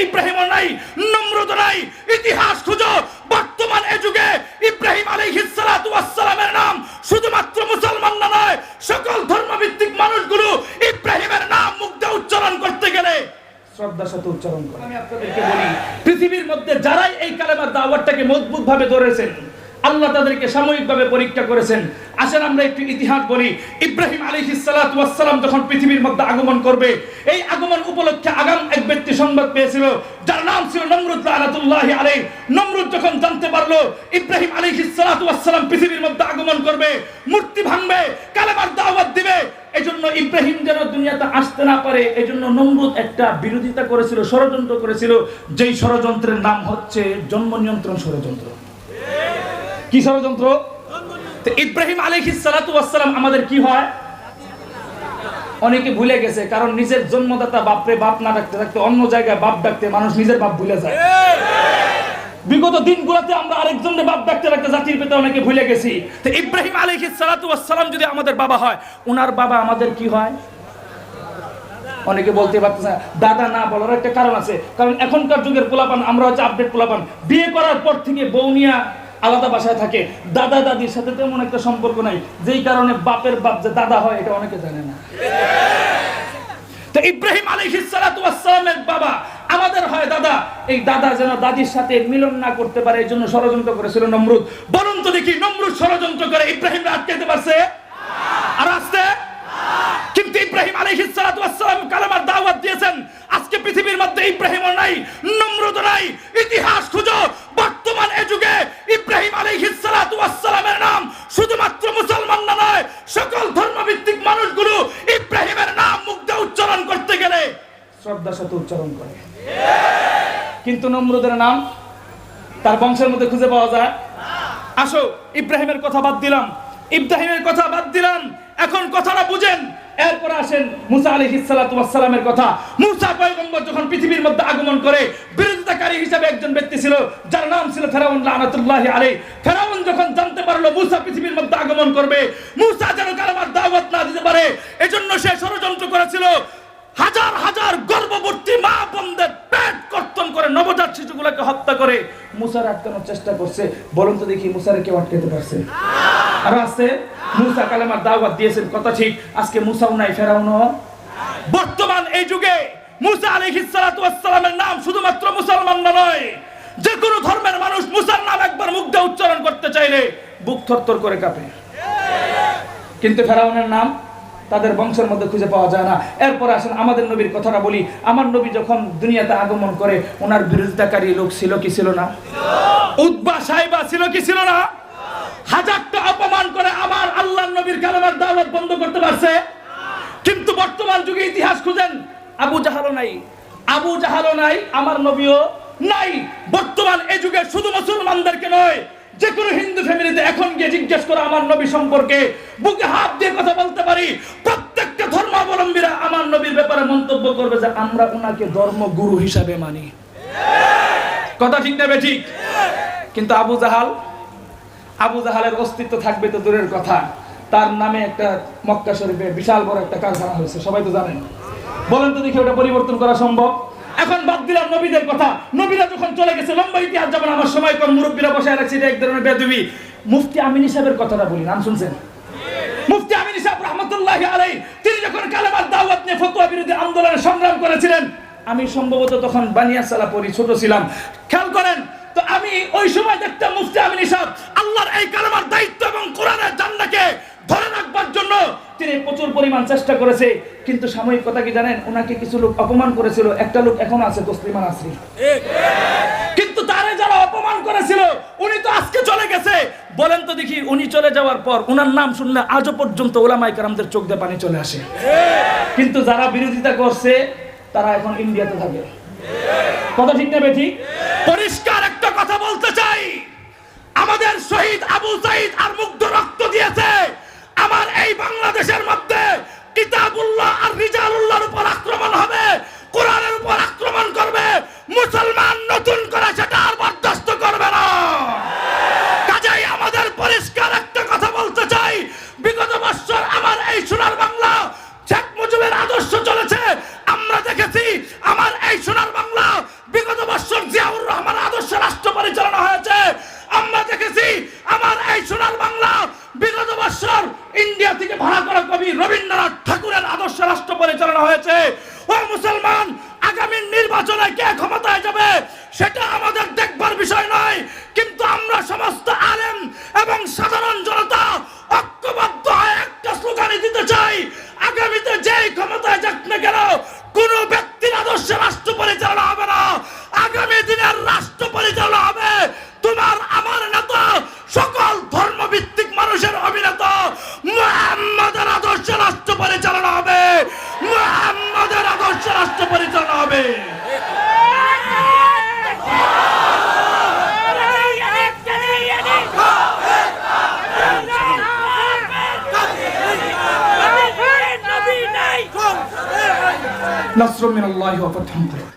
ইব্রাহিমও নাই, নমরুদ নাই। ইতিহাস খুঁজো, বর্তমান এই যুগে ইব্রাহিম আলাইহিস সালাতু ওয়াস সালামের নাম শুধুমাত্র মুসলমান না নয়, সকল ধর্মভিত্তিক মানুষগুলো ইব্রাহিমের নাম মুখ দিয়ে উচ্চারণ করতে গেলে শ্রদ্ধার সাথে উচ্চারণ করে। আমি আপনাদেরকে বলি, পৃথিবীর মধ্যে যারাই এই কালেমার দাওয়াতটাকে মজবুতভাবে ধরেছেন, আল্লাহ তাদেরকে সাময়িকভাবে পরীক্ষা করেছেন। আসেন আমরা একটু ইতিহাস বলি। ইব্রাহিম আলাইহিস সালাতু ওয়াস সালাম যখন পৃথিবীর মধ্যে আগমন করবে, এই আগমন উপলক্ষে আগাম এক ব্যক্তি সংবাদ পেয়েছিল, যার নাম ছিল নমরুদ লাআনাতুল্লাহি আলাইহি। নমরুদ যখন জানতে পারলো ইব্রাহিম আলাইহিস সালাতু ওয়াস সালাম পৃথিবীর মধ্যে আগমন করবে, মূর্তি ভাঙবে, কালেমার দাওয়াত দিবে, এজন্য ইব্রাহিম যেন দুনিয়াতে আসতে না পারে, এজন্য নমরুদ একটা বিরোধিতা করেছিল, ষড়যন্ত্র করেছিল, যেই ষড়যন্ত্রের নাম হচ্ছে জন্ম নিয়ন্ত্রণ ষড়যন্ত্র। কি ষড়যন্ত্র? তো ইব্রাহিম আলাইহিস সালাতু ওয়াস সালাম আমাদের কি হয় অনেকে ভুলে গেছে, কারণ নিজের জন্মদাতা বাপরে বাপ না ডাকতে ডাকতে অন্য জায়গায় বাপ ডাকতে মানুষ নিজের বাপ ভুলে যায়। বিগত দিনগুলোতে আমরা আরেকজনের বাপ ডাকতে ডাকতে জাতির পিতা অনেকে ভুলে গেছি। তো ইব্রাহিম আলাইহিস সালাতু ওয়াস সালাম যদি আমাদের বাবা হয়, ওনার বাবা আমাদের কি হয়? অনেকে বলতে পারতেছে দাদা না বলার একটা কারণ আছে, কারণ এখনকার যুগের পোলাপান, আমরা হচ্ছে আপডেট পোলাপান, বিয়ে করার পর থেকে বউ নিয়ে আলাদা বাসায় থাকে, দাদা দাদির সাথে তেমন একটা সম্পর্ক নাই, যেই কারণে বাপের বাপ যে দাদা হয় এটা অনেকে জানে না। তো ইব্রাহিম আলাইহিস সালাতু ওয়াস সালামের বাবা আমাদের হয় দাদা, এই দাদা যেন দাদির সাথে মিলন না করতে পারে, এই জন্য ষড়যন্ত্র করেছিল নমরুদ। বলুন তো দেখি, নমরুদ ষড়যন্ত্র করে ইব্রাহিমকে আটকাতে পারছে? আর আসতে? কিন্তু ইব্রাহিম আলাইহিস সালাতু ওয়াস সালাম কালেমার দাওয়াত দিয়েছেন। আজকে পৃথিবীর মধ্যে ইব্রাহিমও নাই, নমরুদ নাই। ইতিহাস খুঁজো, বর্তমান এই যুগে ইব্রাহিম আলাইহিস সালাতু ওয়াস সালামের নাম শুধুমাত্র মুসলমান না নয়, সকল ধর্মভিত্তিক মানুষগুলো ইব্রাহিমের নাম মুখ দিয়ে উচ্চারণ করতে গেলে শ্রদ্ধার সাথে উচ্চারণ করে। কিন্তু নমরুদের নাম তার বংশের মধ্যে খুঁজে পাওয়া যায়? আসো, ইব্রাহিমের কথা বাদ দিলাম, ইব্রাহিমের কথা বাদ দিলাম, এখন কথাটা বুঝেন। এরপর আসেন মুসা আলাইহিস সালাতু ওয়াস সালামের কথা। মুসা পয়গম্বর যখন পৃথিবীর মধ্যে আগমন করে, বিরোধিতাকারী হিসেবে একজন ব্যক্তি ছিল, যার নাম ছিল ফেরাউন লাআনাতুল্লাহি আলাইহি। ফেরাউন যখন জানতে পারলো মুসা পৃথিবীর মধ্যে আগমন করবে, মুসা যেন কালেমার দাওয়াত না দিতে পারে, এজন্য সে ষড়যন্ত্র করেছিল। হাজার হাজার গর্ভবতী মা বোনদের পেট কর্তন করে নবজাত শিশুগুলোকে হত্যা করে মুসার আটকানোর চেষ্টা করছে। বলুন তো দেখি, মুসারে কেউ আটকাতে পারছে? আর আছে? মুসা কালেমার দাওয়াত দিয়েছেন, কথা ঠিক। আজকে মুসাও নাই, ফেরাউনও। বর্তমান এই যুগে মুসা আলাইহিস সালাতু ওয়াস সালামের নাম শুধুমাত্র মুসলমান নয়, যে কোনো ধর্মের মানুষ মুসার নাম একবার মুখ দিয়ে উচ্চারণ করতে চাইলে বুক থরথর করে কাঁপে। কিন্তু ফেরাউনের নাম তাদের বংশের মধ্যে খুঁজে পাওয়া যায় না। এরপর আসেন আমাদের নবীর কথাটা বলি। আমার নবী যখন দুনিয়াতে আগমন করে, ওনার বিরোধিতাকারী লোক ছিল কি ছিল না? উতবা সাইবা ছিল কি ছিল না? হাজারটা অপমান করে আমার আল্লাহর নবীর কালেমার দাওয়াত বন্ধ করতে পারছে? কিন্তু বর্তমান যুগে ইতিহাস খুঁজেন, আবু জাহালও নাই, আবু জাহালও নাই, আমার নবীও নাই। বর্তমান এই যুগে শুধু মুসলমানদেরকে নয়, যে কোনো হিন্দু ফ্যামিলিতে এখন গিয়ে জিজ্ঞেস করে আমার নবী সম্পর্কে, বুকে হাত দিয়ে কথা বলতে পারি, প্রত্যেকটা ধর্মাবলম্বীরা আমার নবীর ব্যাপারে মন্তব্য করবে যে আমরা ওনাকে ধর্মগুরু হিসাবে মানি। কথা ঠিক না বেঠিক? কিন্তু আবু জাহালের অস্তিত্ব থাকবে তো দূরের কথা, তার নামে একটা মক্কা শরীফে বিশাল বড় একটা কারখানা হয়েছে, সবাই তো জানেন। বলেন তো দেখি, ওটা পরিবর্তন করা সম্ভব? এখন বাদ দিলাম নবীদের কথা, নবীরা যখন চলে গেছে, লম্বা ইতিহাস, যেমন আমার সময় কম, মুরব্বীরা বসে রাখছে, এক ধরনের বেদবি। মুফতি আমিনী সাহেবের কথাটা বলি, নাম শুনছেন? মুফতি আমিনী সাহেব রাহমাতুল্লাহি আলাইহি, তিনি যখন কালেমার দাওয়াত নিয়ে ফতোয়া বিরোধী আন্দোলনে সংগ্রাম করেছিলেন, আমি সম্ভবত তখন বানিয়াসালা পড়ি, ছোট ছিলাম, খেয়াল করেন। তো আমি ওই সময় দেখতাম মুফতি আমিনী সাহেব আল্লাহর এই কালেমার দায়িত্ব এবং কোরআনের জান্নাকে ধরে রাখবার জন্য তিনি প্রচুর পরিমাণ চেষ্টা করেছে। কিন্তু সাময়িক কথা কি জানেন, ওনাকে কিছু লোক অপমান করেছিল। একটা লোক এখন আছে, তসলিমা নাসরিন। কিন্তু তারে যারা অপমান করেছিল, উনি তো আজকে চলে গেছে। বলেন তো দেখি, উনি চলে যাওয়ার পর ওনার নাম শুনলে আজও পর্যন্ত ওলামায়ে কেরামদের চোখ দিয়ে পানি চলে আসে। কিন্তু যারা বিরোধিতা করছে তারা এখন ইন্ডিয়াতে থাকে। কথা ঠিক না বেঠিক? পরিষ্কার একটা কথা বলতে চাই, আমাদের শহীদ আবু সাঈদ আর মুগ্ধ রক্ত দিয়েছে আমার এই বাংলাদেশের মধ্যে কিতাবুল্লাহ আর রিজালুল্লাহর উপর আক্রমণ হবে, কোরআনের উপর আক্রমণ করবে, মুসলমান নতুন করে সেটা আর বরদাস্ত করবে না। কাজেই আমাদের পরিষ্কার একটা কথা বলতে চাই, বিগত বছর আমার এই সোনার বাংলা শেখ মুজিবের আদর্শ চলেছে, আমরা দেখেছি আমার এই সোনার বাংলা করা হয়েছে। ও মুসলমান, আগামী নির্বাচনে কে ক্ষমতায় যাবে সেটা আমাদের দেখবার বিষয় নয়, কিন্তু আমরা সমস্ত আলেম এবং সাধারণ জনতা ঐক্যবদ্ধ হয়ে একটা স্লোগানই দিতে চাই, আগামীতে যেই ক্ষমতায় যাক না কেন কোন ব্যক্তির আদর্শে রাষ্ট্র পরিচালনা হবে না, আগামী দিনের রাষ্ট্র পরিচালনা হবে তোমার আমার নেতা, সকল ধর্মভিত্তিক মানুষের অভিনেতা মুহাম্মাদের আদর্শে রাষ্ট্র পরিচালনা হবে, মুহাম্মাদের আদর্শে রাষ্ট্র পরিচালনা হবে। নাসরুম মিনাল্লাহি ওয়া ফাতহুন।